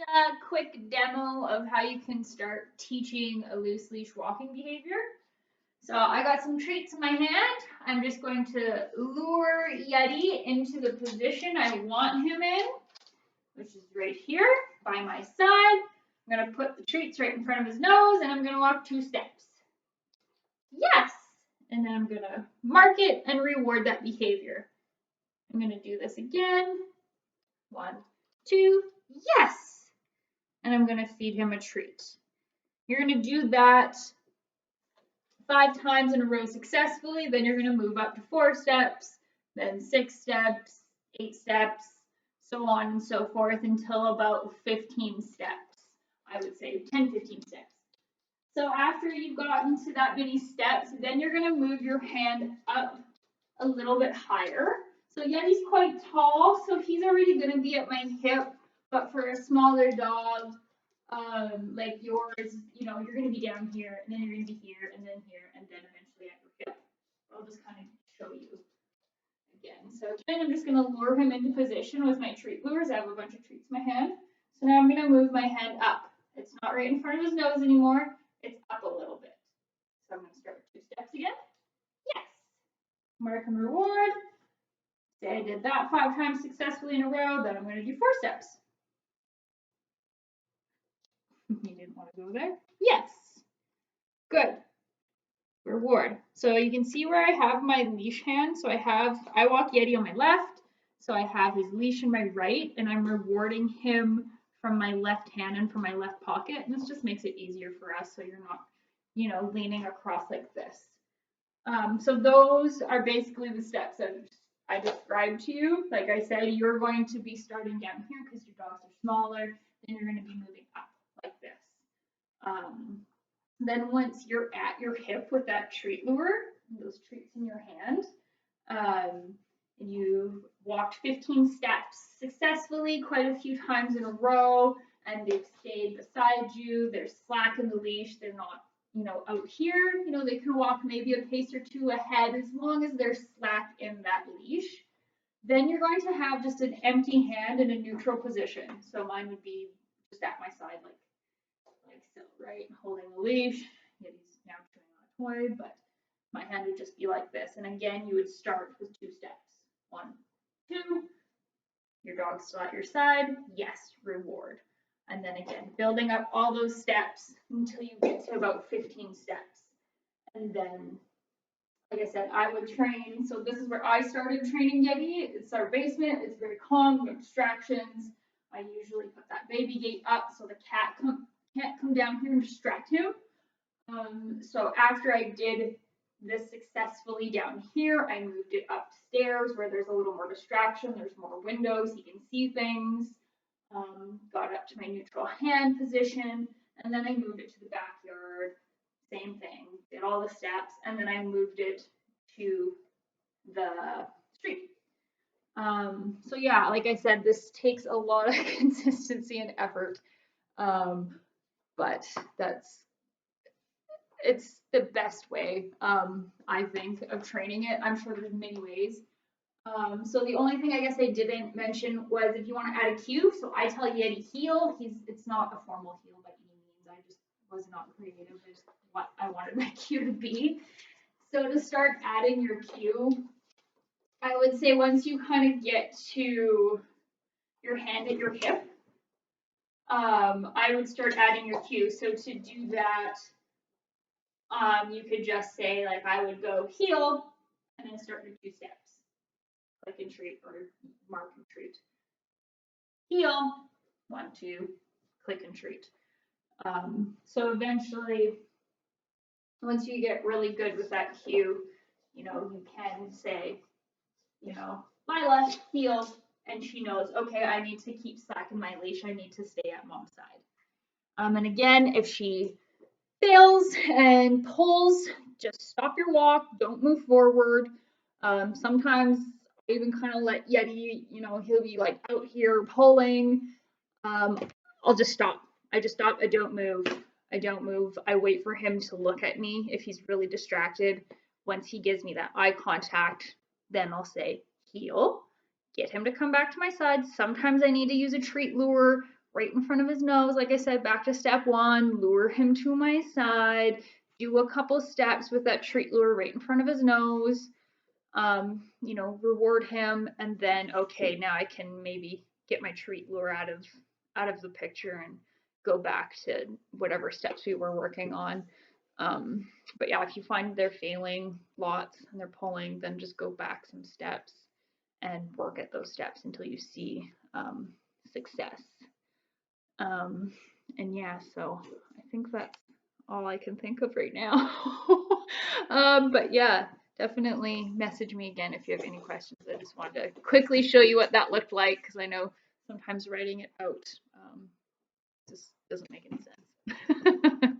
a quick demo of how you can start teaching a loose leash walking behavior. So I got some treats in my hand. I'm just going to lure Yeti into the position I want him in, which is right here by my side. I'm going to put the treats right in front of his nose, and I'm going to walk 2 steps. Yes! And then I'm going to mark it and reward that behavior. I'm going to do this again. 1, 2, yes! And I'm going to feed him a treat. You're going to do that 5 times in a row successfully. Then you're going to move up to 4 steps, then 6 steps, 8 steps, so on and so forth until about 15 steps. I would say 10, 15 steps. So after you've gotten to that many steps, then you're going to move your hand up a little bit higher. So Yeti's quite tall, so he's already going to be at my hip, but for a smaller dog, like yours, you know, you're going to be down here, and then you're going to be here, and then here, and then eventually at your hip. I'll just kind of show you again. So again, I'm just going to lure him into position with my treat lures. I have a bunch of treats in my hand. So now I'm going to move my hand up. It's not right in front of his nose anymore. It's up a little bit. So I'm going to start with 2 steps again. Yes. Mark and reward. Say I did that 5 times successfully in a row. Then I'm going to do 4 steps. You didn't want to go there? Yes. Good. Reward. So you can see where I have my leash hand. So I walk Yeti on my left. So I have his leash in my right, and I'm rewarding him from my left hand and from my left pocket. And this just makes it easier for us so you're not, you know, leaning across like this. So those are basically the steps that I described to you. Like I said, you're going to be starting down here because your dogs are smaller. Then you're going to be moving up like this. Then once you're at your hip with that treat lure, those treats in your hand, you've walked 15 steps successfully quite a few times in a row, and they've stayed beside you. They're slack in the leash. They're not, you know, out here. You know, they can walk maybe a pace or 2 ahead as long as they're slack in that leash. Then you're going to have just an empty hand in a neutral position. So mine would be just at my side, like so, right? Holding the leash. He's now chewing on a toy, but my hand would just be like this. And again, you would start with 2 steps. 1, 2. Your dog's still at your side. Yes, reward. And then again, building up all those steps until you get to about 15 steps. And then, like I said, I would train. So this is where I started training Yeti. It's our basement. It's very calm, no distractions. I usually put that baby gate up so the cat can't come down here and distract him. So after I did this successfully down here, I moved it upstairs where there's a little more distraction. There's more windows. He can see things. Got up to my neutral hand position, and then I moved it to the backyard. Same thing, did all the steps, and then I moved it to the street. So yeah, like I said, this takes a lot of consistency and effort, but it's the best way, I think, of training it. I'm sure there's many ways. So the only thing I guess I didn't mention was if you want to add a cue. So I tell Yeti heel. It's not a formal heel by any means. I just was not creative with what I wanted my cue to be. So to start adding your cue, I would say once you kind of get to your hand at your hip, I would start adding your cue. So to do that, you could just say, like, I would go heel and then start with 2 steps. Click and treat or mark and treat. Heel, 1, 2, click and treat. So eventually, once you get really good with that cue, you know, you can say, you know, Lila, heel, and she knows, okay, I need to keep slack in my leash. I need to stay at mom's side. And again, if she fails and pulls, just stop your walk. Don't move forward. Sometimes I even kind of let Yeti, you know, he'll be like out here pulling. I'll just stop. I just stop. I don't move. I don't move. I wait for him to look at me if he's really distracted. Once he gives me that eye contact, then I'll say heel, get him to come back to my side. Sometimes I need to use a treat lure right in front of his nose. Like I said, back to step 1, lure him to my side, do a couple steps with that treat lure right in front of his nose, you know, reward him, and then, okay, now I can maybe get my treat lure out of the picture and go back to whatever steps we were working on. But yeah, if you find they're failing lots and they're pulling, then just go back some steps and work at those steps until you see success. And yeah, so I think that's all I can think of right now. But yeah, definitely message me again if you have any questions. I just wanted to quickly show you what that looked like, because I know sometimes writing it out just doesn't make any sense.